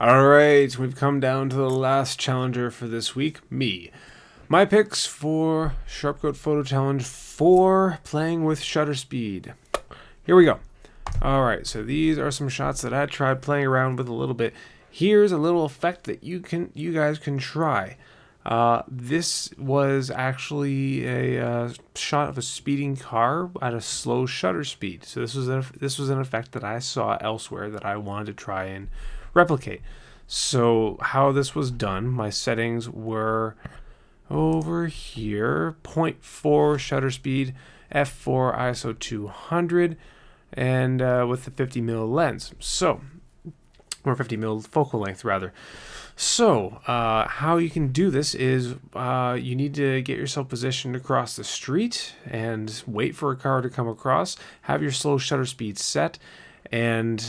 Alright, we've come down to the last challenger for this week, me. My picks for Sharpcoat Photo Challenge 4, playing with shutter speed. Here we go. Alright, so these are some shots that I tried playing around with a little bit. Here's a little effect that you guys can try. This was actually a shot of a speeding car at a slow shutter speed. So this was an effect that I saw elsewhere that I wanted to try and replicate. So how this was done, my settings were over here: 0.4 shutter speed, f4 ISO 200, and with the 50mm lens. So, or 50mm focal length rather. So, how you can do this is you need to get yourself positioned across the street and wait for a car to come across. Have your slow shutter speed set, and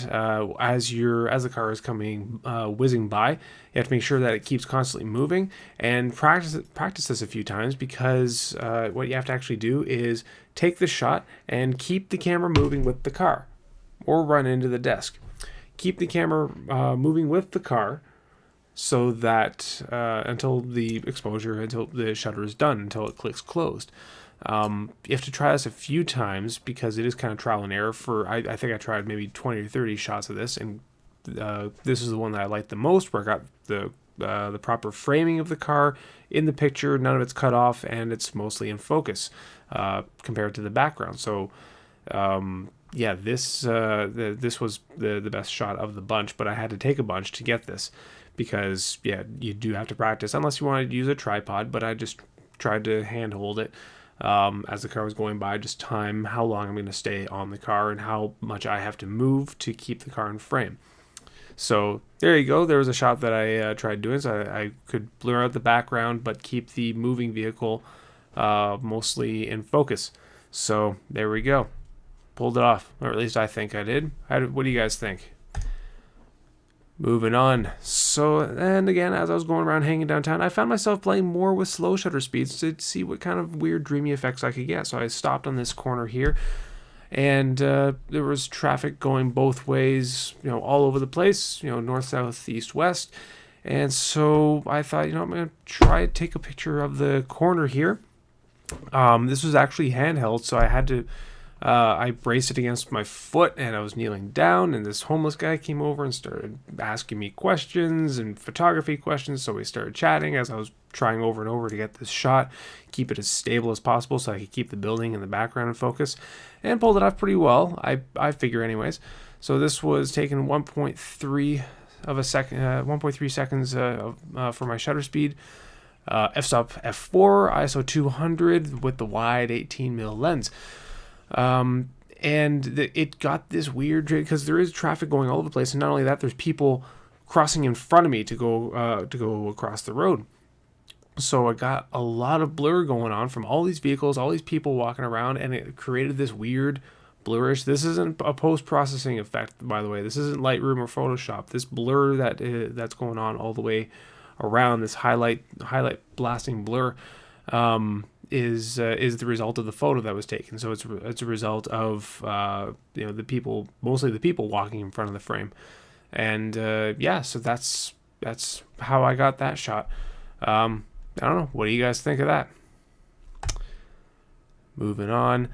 as the car is coming whizzing by, you have to make sure that it keeps constantly moving, and practice this a few times, because what you have to actually do is take the shot and keep the camera moving with the car, or run into the desk. Keep the camera moving with the car, so that until the shutter is done, until it clicks closed. You have to try this a few times, because it is kind of trial and error. I think I tried maybe 20 or 30 shots of this, and this is the one that I liked the most, where I got the proper framing of the car in the picture. None of it's cut off, and it's mostly in focus compared to the background. So yeah, this was the best shot of the bunch, but I had to take a bunch to get this, because yeah, you do have to practice, unless you want to use a tripod. But I just tried to hand hold it as the car was going by, just time how long I'm going to stay on the car and how much I have to move to keep the car in frame. So there you go. There was a shot that I tried doing, so I could blur out the background but keep the moving vehicle mostly in focus. So there we go. Pulled it off, or at least I think I did. What do you guys think? Moving on. So, and again, as I was going around hanging downtown, I found myself playing more with slow shutter speeds to see what kind of weird dreamy effects I could get. So I stopped on this corner here, and there was traffic going both ways, all over the place, north, south, east, west. And so I thought, I'm going to try to take a picture of the corner here. This was actually handheld, so I had to I braced it against my foot, and I was kneeling down, and this homeless guy came over and started asking me questions and photography questions. So we started chatting as I was trying over and over to get this shot, keep it as stable as possible so I could keep the building in the background in focus, and pulled it off pretty well, I figure anyways. So this was taken 1.3 of a second, 1.3 seconds for my shutter speed. F-stop f4 ISO 200 with the wide 18mm lens. And it got this weird, because there is traffic going all over the place, and not only that, there's people crossing in front of me to go across the road. So I got a lot of blur going on from all these vehicles, all these people walking around, and it created this weird blurish. This isn't a post-processing effect, by the way. This isn't Lightroom or Photoshop. This blur that's going on all the way around, this highlight blasting blur, is the result of the photo that was taken. So it's a result of the people, mostly the people walking in front of the frame, and yeah, so that's how I got that shot. I don't know, what do you guys think of that? Moving on.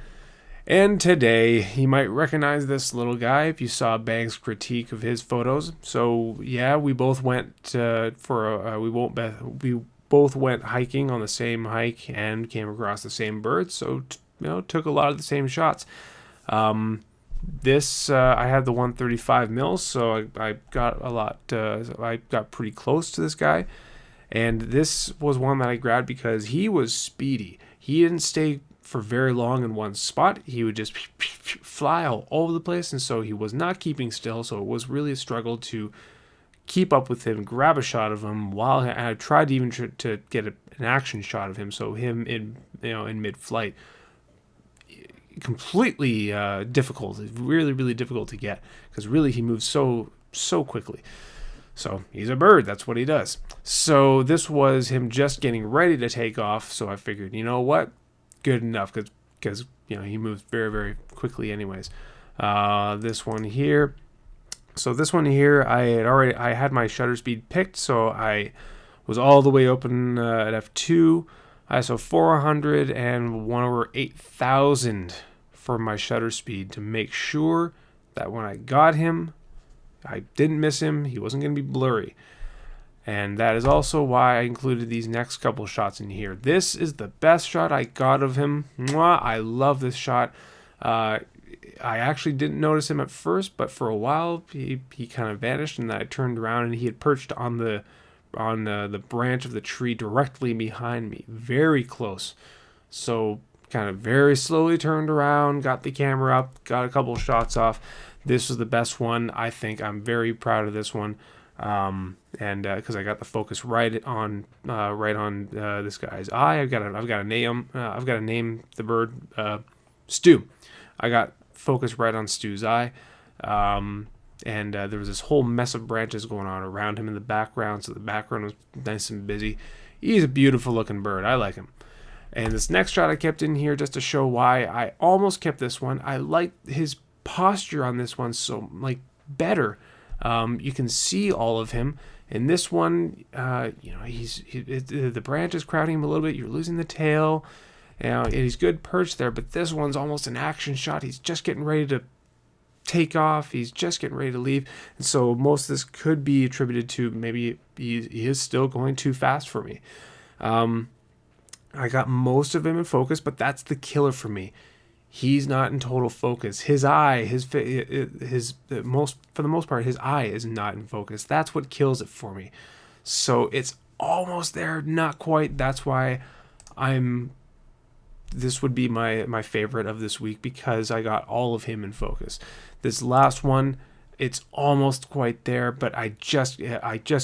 And today, you might recognize this little guy if you saw Bang's critique of his photos. So yeah, we both went we both went hiking on the same hike and came across the same birds, so took a lot of the same shots. This I had the 135 mils, so I got a lot. I got pretty close to this guy, and this was one that I grabbed because he was speedy. He didn't stay for very long in one spot. He would just fly all over the place, and so he was not keeping still. So it was really a struggle to keep up with him, grab a shot of him, while I tried even to get an action shot of him. So him in mid-flight, completely difficult, really difficult to get, because really he moves so quickly. So he's a bird, that's what he does. So this was him just getting ready to take off. So I figured, what, good enough, because he moves very quickly anyways. This one here. So this one here, I had my shutter speed picked, so I was all the way open at f2, ISO 400 and 1/8000 for my shutter speed to make sure that when I got him, I didn't miss him. He wasn't going to be blurry. And that is also why I included these next couple shots in here. This is the best shot I got of him. Mwah, I love this shot. I actually didn't notice him at first, but for a while he kind of vanished, and then I turned around and he had perched on the branch of the tree directly behind me, very close. So kind of very slowly turned around, got the camera up, got a couple shots off. This was the best one. I think I'm very proud of this one. And because I got the focus right on this guy's eye. I've got to name the bird Stu. I got focus right on Stu's eye, and there was this whole mess of branches going on around him in the background, so the background was nice and busy. He's a beautiful looking bird. I like him. And this next shot I kept in here just to show why I almost kept this one. I like his posture on this one so better. You can see all of him. In this one, the branch is crowding him a little bit. You're losing the tail. And he's good perched there, but this one's almost an action shot. He's just getting ready to take off. He's just getting ready to leave. And so most of this could be attributed to maybe he is still going too fast for me. I got most of him in focus, but that's the killer for me. He's not in total focus. His eye, for the most part, his eye is not in focus. That's what kills it for me. So it's almost there, not quite. That's why this would be my favorite of this week, because I got all of him in focus. This last one, it's almost quite there, but I just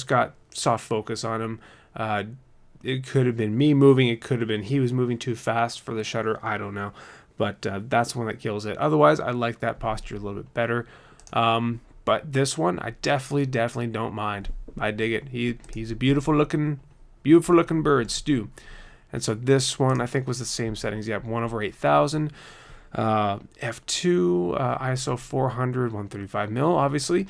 got soft focus on him. It could have been me moving. It could have been he was moving too fast for the shutter. I don't know. But that's the one that kills it. Otherwise, I like that posture a little bit better. But this one, I definitely don't mind. I dig it. He's a beautiful looking bird, Stu. And so this one, I think, was the same settings. You have 1/8000, f2, ISO 400, 135 mil. Obviously,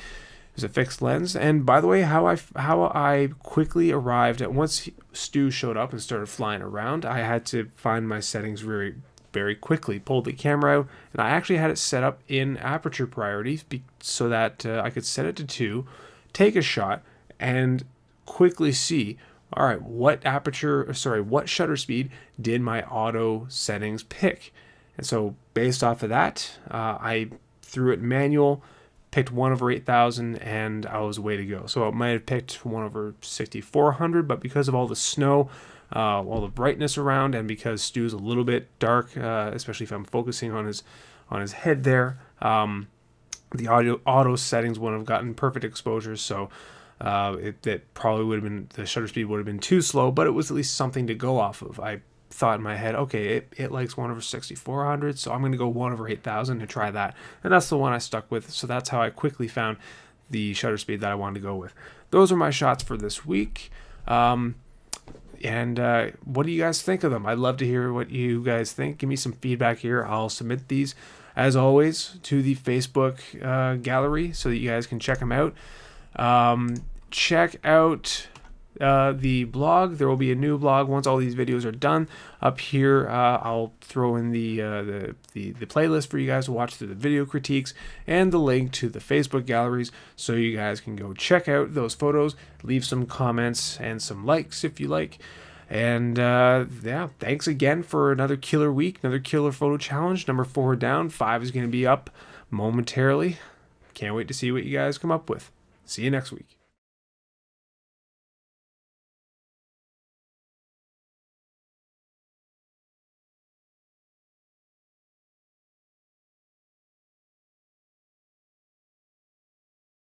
it's a fixed lens. And by the way, how I quickly arrived at, once Stu showed up and started flying around, I had to find my settings very quickly, pulled the camera out, and I actually had it set up in aperture priority so that I could set it to 2, take a shot, and quickly see, all right, what shutter speed did my auto settings pick? And so based off of that, I threw it manual, picked 1/8000, and I was way to go. So it might have picked 1/6400, but because of all the snow, all the brightness around, and because Stu's a little bit dark, especially if I'm focusing on his head there, the auto settings wouldn't have gotten perfect exposure. So it probably would have been, the shutter speed would have been too slow, but it was at least something to go off of. I thought in my head, okay, it likes 1/6400, so I'm going to go 1/8000 to try that, and that's the one I stuck with. So that's how I quickly found the shutter speed that I wanted to go with. Those are my shots for this week. And what do you guys think of them? I'd love to hear what you guys think. Give me some feedback here. I'll submit these, as always, to the Facebook gallery so that you guys can check them out. Check out the blog. There will be a new blog once all these videos are done. Up here, I'll throw in the playlist for you guys to watch through the video critiques, and the link to the Facebook galleries, so you guys can go check out those photos, leave some comments and some likes if you like. And yeah, thanks again for another killer week, another killer photo challenge. Number 4 down, 5 is going to be up momentarily. Can't wait to see what you guys come up with. See you next week.